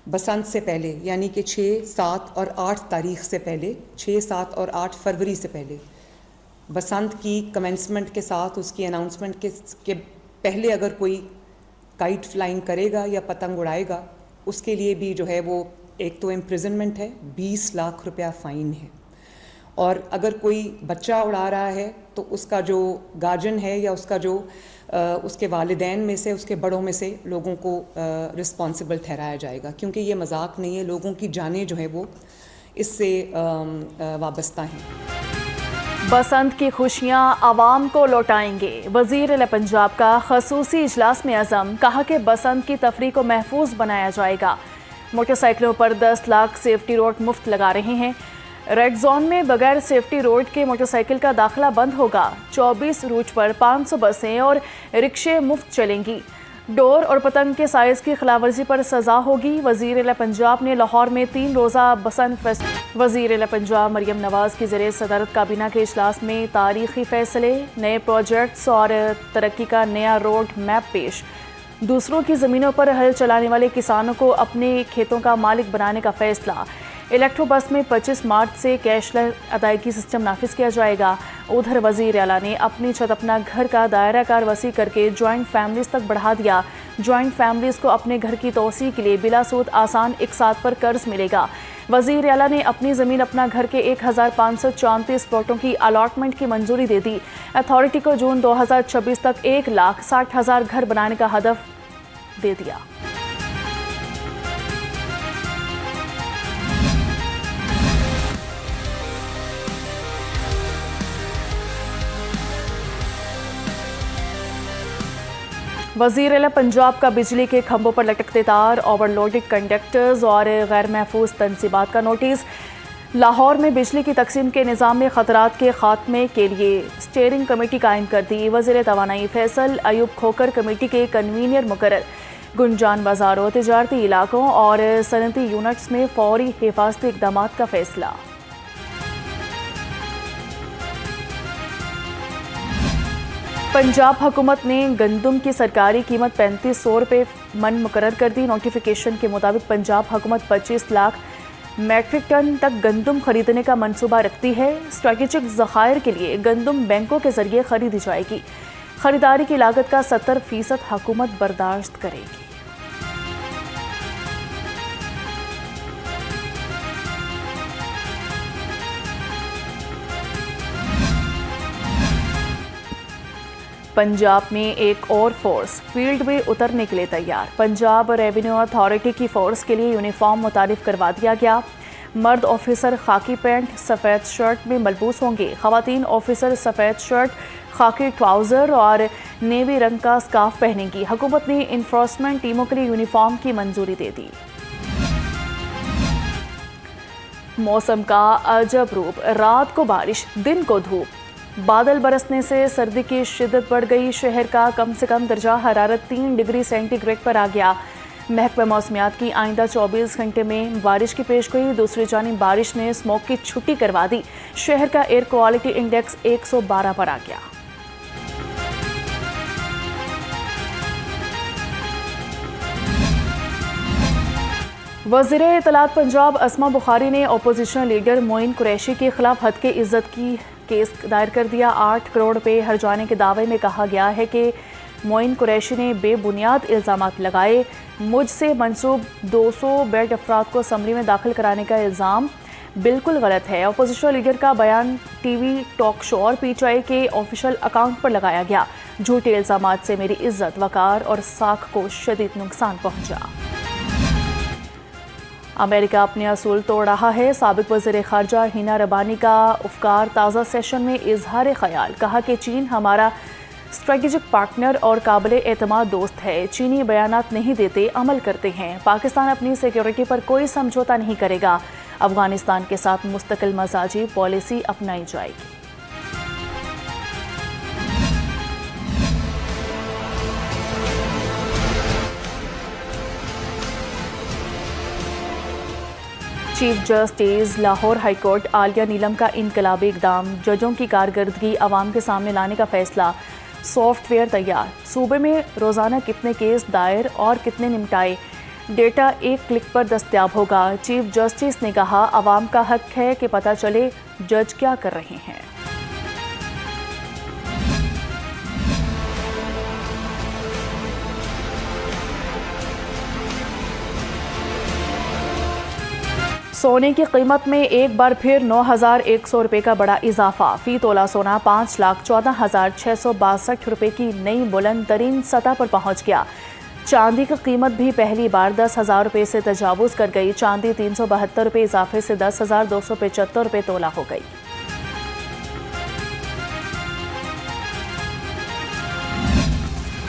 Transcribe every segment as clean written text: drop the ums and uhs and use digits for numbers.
बसंत से पहले, यानी कि 6, 7 और 8 तारीख से पहले, 6, 7 और 8 फरवरी से पहले, बसंत की कमेंसमेंट के साथ, उसकी अनाउंसमेंट के पहले अगर कोई काइट फ्लाइंग करेगा या पतंग उड़ाएगा, उसके लिए भी जो है वो एक तो इम्प्रिजनमेंट है, 20 लाख रुपया फ़ाइन है। और अगर कोई बच्चा उड़ा रहा है तो उसका जो गार्जियन है या उसका जो उसके वालिदैन में से, उसके बड़ों में से लोगों को रिस्पॉन्सिबल ठहराया जाएगा, क्योंकि ये मजाक नहीं है, लोगों की जानें जो है वो इससे वाबस्ता हैं। बसंत की खुशियां आवाम को लौटाएंगे। वज़ीर पंजाब का खसूसी इजलास में अज़म, कहा कि बसंत की तफरीह को महफूज बनाया जाएगा। मोटरसाइकिलों पर 10 लाख सेफ्टी रोड मुफ्त लगा रहे हैं। रेड जोन में बगैर सेफ्टी रोड के मोटरसाइकिल का दाखिला बंद होगा। 24 रूट पर 500 बसें और रिक्शे मुफ्त चलेंगी। डोर और पतंग के साइज़ की खिलाफवर्जी पर सज़ा होगी। वज़ीर पंजाब ने लाहौर में 3 रोज़ा बसंत फेस्ट। वज़ीर पंजाब मरियम नवाज़ की ज़रिए सदारत काबीना के इजलास में तारीखी फ़ैसले, नए प्रोजेक्ट्स और तरक्की का नया रोड मैप पेश। दूसरों की ज़मीनों पर हल चलाने वाले किसानों को अपने खेतों का मालिक बनाने का फ़ैसला। इलेक्ट्रो बस में 25 मार्च से कैशलेस अदायगी सिस्टम नाफिज किया जाएगा। उधर वज़ीर आला ने अपनी छत अपना घर का दायरा कार वसी करके जॉइंट फैमिलीज़ तक बढ़ा दिया। जॉइंट फैमिलीज़ को अपने घर की तोसी के लिए बिला सूद आसान इकसात पर कर्ज मिलेगा। वज़ीर आला ने अपनी ज़मीन अपना घर के 1534 प्लॉटों की अलॉटमेंट की मंजूरी दे दी। अथॉरिटी को जून 2026 तक 1,60,000 घर बनाने का हदफ दे दिया। वज़ीर पंजाब का बिजली के खंभों पर लटकते तार, ओवरलोडेड कंडक्टर्स और गैर महफूज तनसीबात का नोटिस। लाहौर में बिजली की तकसीम के निज़ाम में ख़तरात के खात्मे के लिए स्टीयरिंग कमेटी कायम कर दी। वज़ीर तवानाई फैसल अयूब खोकर कमेटी के कन्वीनर मुकर्रर। गुंजान बाज़ारों, तिजारती इलाकों और सनती यूनिट्स में फौरी हिफाजती इक़दाम का फैसला। पंजाब हुकूमत ने गंदम की सरकारी कीमत 3500 रुपये मन मुकर्रर कर दी। नोटिफिकेशन के मुताबिक पंजाब हुकूमत 25 लाख मैट्रिक टन तक गंदम खरीदने का मंसूबा रखती है। स्ट्रेटेजिक ज़खायर के लिए गंदम बैंकों के जरिए खरीदी जाएगी। खरीदारी की लागत का 70% हुकूमत बर्दाश्त करेगी। पंजाब में एक और फोर्स फील्ड में उतरने के लिए तैयार। पंजाब रेवेन्यू अथॉरिटी की फोर्स के लिए यूनिफॉर्म मुतारिफ करवा दिया गया। मर्द ऑफिसर खाकी पैंट सफ़ेद शर्ट में मलबूस होंगे। ख़वातीन ऑफिसर सफ़ेद शर्ट, खाकी ट्राउज़र और नेवी रंग का स्कार्फ पहनेंगी। हुकूमत ने इन्फोर्समेंट टीमों के लिए यूनिफॉर्म की मंजूरी दे दी। मौसम का अजब रूप, रात को बारिश, दिन को धूप। बादल बरसने से सर्दी की शिद्दत बढ़ गई। शहर का कम से कम दर्जा हरारत 3 डिग्री सेंटीग्रेड पर आ गया। महकमा मौसमियात की आइंदा 24 घंटे में बारिश की पेशगोई। दूसरी जानिब बारिश ने स्मोक की छुट्टी करवा दी। शहर का एयर क्वालिटी इंडेक्स 112 पर आ गया। वज़ीर इत्तलात पंजाब अस्मा बुखारी ने अपोजिशन लीडर मोइन कुरैशी के खिलाफ हद के इज्जत की केस दायर कर दिया। 8 करोड़ रुपए हर्जाने के दावे में कहा गया है कि मोइन कुरैशी ने बेबुनियाद इल्ज़ामात लगाए। मुझसे मंसूब 200 बेड अफराद को असम्बली में दाखिल कराने का इल्ज़ाम बिल्कुल गलत है। अपोजिशन लीडर का बयान टीवी टॉक शो और PTI के ऑफिशियल अकाउंट पर लगाया गया। झूठे इल्ज़ामात से मेरी इज्जत, वकार और साख को शदीद नुकसान पहुंचा। अमेरिका अपने असूल तोड़ रहा है। साबिक वज़ीर ख़ारजा हिना रबानी का उफ़कार ताज़ा सेशन में इजहार ख्याल। कहा कि चीन हमारा स्ट्रेटेजिक पार्टनर और काबिल एतमाद दोस्त है। चीनी बयानात नहीं देते, अमल करते हैं। पाकिस्तान अपनी सिक्योरिटी पर कोई समझौता नहीं करेगा। अफगानिस्तान के साथ मुस्तकिल मजाजी पॉलिसी अपनाई जाएगी। Chief justice Lahore high court Aalia Neelam का इनकलाबी इकदाम। जजों की कारकर्दगी आवाम के सामने लाने का फैसला। सॉफ्टवेयर तैयार। सूबे में रोज़ाना कितने केस दायर और कितने निपटाए। डेटा एक क्लिक पर दस्तयाब होगा। चीफ जस्टिस ने कहा, आवाम का हक है कि पता चले जज क्या कर रहे हैं। सोने की कीमत में एक बार फिर 9,100 रुपये का बड़ा इजाफा। फी तोला सोना 5,14,662 रुपये की नई बुलंद तरीन सतह पर पहुंच गया। चांदी की कीमत भी पहली बार 10,000 रुपये से तजावुज कर गई। चांदी 372 रुपये इजाफे से 10,275 रुपये तोला हो गई।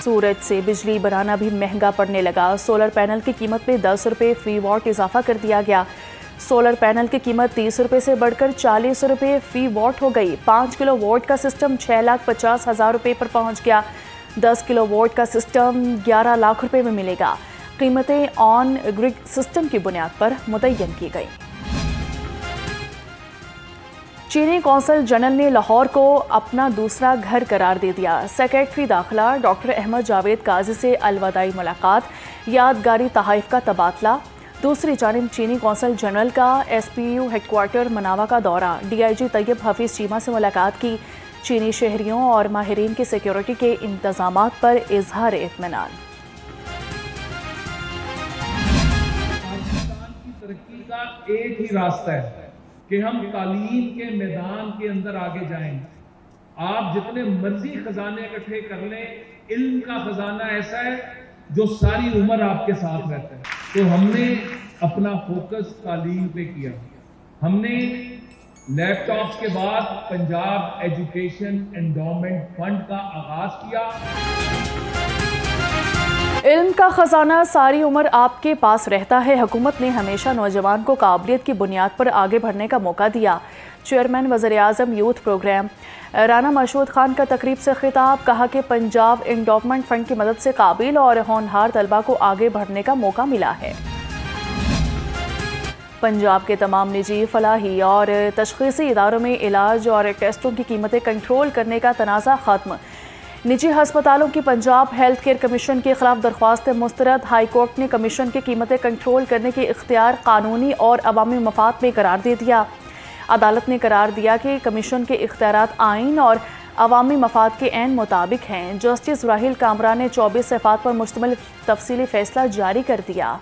सूरज से बिजली बनाना भी महंगा पड़ने लगा। सोलर पैनल की कीमत में 10 रुपये फी वॉट इजाफा कर दिया गया। सोलर पैनल की कीमत 30 रुपये से बढ़कर 40 रुपये फी वॉट हो गई। 5 किलो वॉट का सिस्टम 6,50,000 रुपये पर पहुंच गया। 10 किलो वॉट का सिस्टम 11 लाख रुपये में मिलेगा। कीमतें ऑन ग्रिड सिस्टम की बुनियाद पर मुतय्यन की गई। चीनी कौंसल जनरल ने लाहौर को अपना दूसरा घर करार दे दिया। सेक्रेटरी दाखिला डॉक्टर अहमद जावेद काजी से अलविदाई मुलाकात, यादगारी तहाइफ का तबादला। दूसरी जानिब चीनी कौंसल जनरल का SPU हेडक्वार्टर मनावा का दौरा। DIG तैयब हफीज चीमा से मुलाकात की। चीनी शहरियों और माहिरीन की सिक्योरिटी के इंतजामात पर इजहार इत्मीनान। पाकिस्तान की तरक्की का एक ही रास्ता है कि हम तालीम के मैदान के अंदर आगे जाएं। आप जितने मर्जी खजाने इकट्ठे कर लें, इल्म का खजाना ऐसा है जो सारी उम्र आपके साथ रहता है। तो हमने अपना फोकस तालीम पे किया। हमने लैपटॉप्स के बाद पंजाब एजुकेशन एंडोमेंट फंड का आगाज किया। इल्म का खजाना सारी उम्र आपके पास रहता है। हुकूमत ने हमेशा नौजवान को काबिलियत की बुनियाद पर आगे बढ़ने का मौका दिया। चेयरमैन वज़ीर-ए-आज़म यूथ प्रोग्राम राना मशहूद खान का तकरीब से खिताब, कहा कि पंजाब एंडोमेंट फंड की मदद से काबिल और होनहार तलबा को आगे बढ़ने का मौका मिला है। पंजाब के तमाम निजी, फलाही और तशख़ीसी इदारों में इलाज और टेस्टों की कीमतें कंट्रोल करने का तनाज़ा ख़त्म। निजी हस्पतालों की पंजाब हेल्थ केयर कमीशन के खिलाफ दरख्वास्त मुस्तरद। हाई कोर्ट ने कमीशन की कीमतें कंट्रोल करने के इख्तियार कानूनी और अवामी मफाद में करार दे दिया। अदालत ने करार दिया कि कमीशन के इख्तियारात आइन और अवामी मफाद के ऐन मुताबिक हैं। जस्टिस राहिल कामरा ने 24 सफ़हात पर मुश्तमिल तफसीली फैसला जारी कर दिया।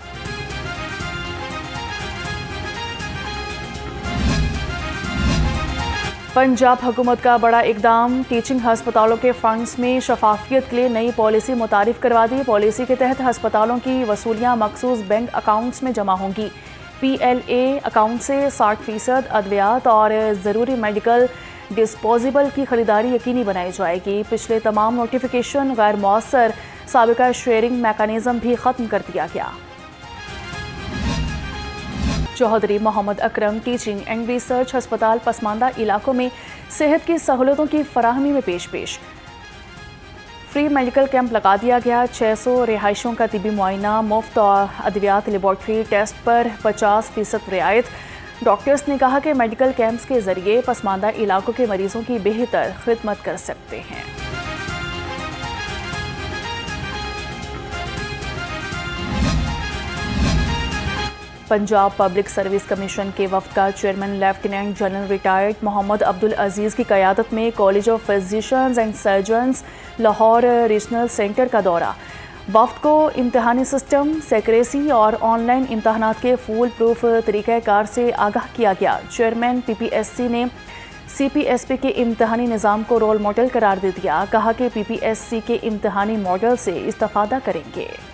पंजाब हुकूमत का बड़ा इकदाम, टीचिंग हस्पतालों के फंड्स में शफाफियत के लिए नई पॉलिसी मुतारिफ करवा दी। पॉलिसी के तहत हस्पतालों की वसूलियाँ मखसूस बैंक अकाउंट्स में जमा होंगी। PLA अकाउंट से 60% अद्वियात और ज़रूरी मेडिकल डिस्पोजेबल की खरीदारी यकीनी बनाई जाएगी। पिछले तमाम नोटिफिकेशन गैर मौसर साबिका शेयरिंग मैकेनिज़्म भी ख़त्म कर दिया गया। Chaudhary Mohammad Akram teaching and research हस्पताल पसमानदा इलाकों में सेहत की सहूलतों की फराहमी में पेश फ्री मेडिकल कैंप लगा दिया गया। 600 रिहाइशों का तिबी मुआयना मुफ्त और अद्वियात लेबॉर्ट्री टेस्ट पर 50% रियायत। डॉक्टर्स ने कहा कि मेडिकल कैंप्स के जरिए पसमानदा इलाकों के मरीजों की बेहतर खिदमत कर सकते हैं। पंजाब पब्लिक सर्विस कमीशन के वफ्द का chairman lieutenant general retired Mohammad Abdul Aziz की क़यादत में college of physicians and surgeons Lahore regional centre का दौरा। वफ्द को इम्तहानी सिस्टम, सेक्रेसी और ऑनलाइन इम्तहानात के फूल प्रूफ तरीक़ाकार से आगाह किया गया। चेयरमैन PPSC ने CPSP के इम्तहानी निज़ाम को रोल मॉडल करार दे दिया। कहा कि PPSC के इम्तहानी मॉडल से इस्तेफादा करेंगे।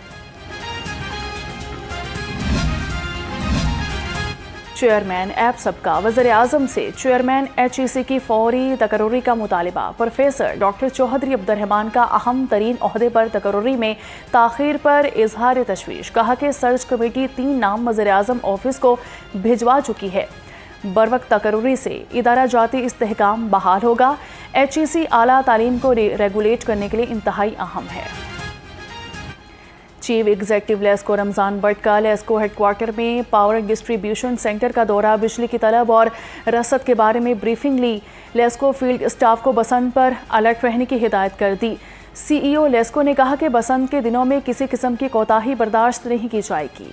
चेयरमैन ऐप सबका वज़ीर-ए-आज़म से चेयरमैन HEC की फौरी तकर्रुरी का मुतालिबा। प्रोफेसर डॉक्टर चौधरी अब्दुर्रहमान का अहम तरीन ओहदे पर तकर्रुरी में ताख़ीर पर इजहार तशवीश। कहा कि सर्च कमेटी 3 नाम वज़ीर-ए-आज़म ऑफिस को भिजवा चुकी है। बरवक्त तकर्रुरी से इदारा जाती इस्तेहकाम बहाल होगा। HEC आला तालीम को रेगुलेट करने के लिए इंतहाई अहम है। चीफ एग्जीक्यूटिव लेस्को रमज़ान भट्ट का लेस्को हेडक्वार्टर में पावर डिस्ट्रीब्यूशन सेंटर का दौरा। बिजली की तलब और रसद के बारे में ब्रीफिंग ली। लेस्को फील्ड स्टाफ को बसंत पर अलर्ट रहने की हिदायत कर दी। सीईओ लेस्को ने कहा कि बसंत के दिनों में किसी किस्म की कोताही बर्दाश्त नहीं की जाएगी।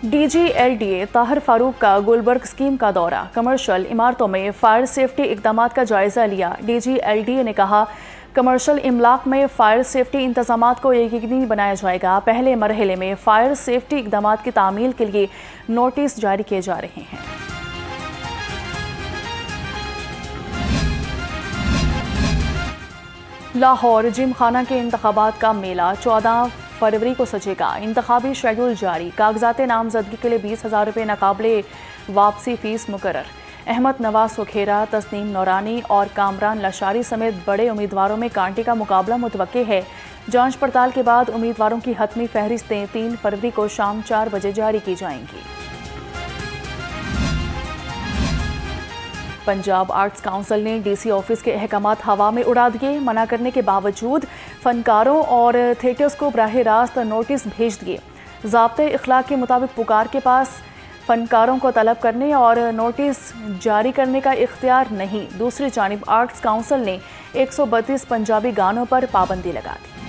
डीजीएलडीए ताहिर फारूक का गुलबर्ग स्कीम का दौरा, कमर्शियल इमारतों में फायर सेफ्टी इकदामात का जायजा लिया। डीजीएलडीए ने कहा कमर्शियल इमलाक में फायर सेफ्टी इंतजामात को यकीनी बनाया जाएगा। पहले मरहले में फायर सेफ्टी इकदामात की तामील के लिए नोटिस जारी किए जा रहे हैं। लाहौर जिमखाना के इंतखाबात का मेला 14 फरवरी को सजेगा। इंतखाबी शेड्यूल जारी, कागजात नामजदगी के लिए 20,000 रुपये नाकाबिले वापसी फीस मुकर्रर। अहमद नवाज सुखेरा, तस्नीम नौरानी और कामरान लशारी समेत बड़े उम्मीदवारों में कांटे का मुकाबला मुतवक्के है। जांच पड़ताल के बाद उम्मीदवारों की हतमी फहरिस्तें 3 फरवरी को शाम 4 बजे जारी की जाएंगी। पंजाब आर्ट्स काउंसिल ने डीसी ऑफिस के अहकामात हवा में उड़ा दिए। मना करने के बावजूद फनकारों और थिएटर्स को बराह रास्त नोटिस भेज दिए। ज़ाब्ते इखलाक के मुताबिक पुकार के पास फनकारों को तलब करने और नोटिस जारी करने का इख्तियार नहीं। दूसरी जानिब आर्ट्स काउंसिल ने 132 पंजाबी गानों पर पाबंदी लगा दी।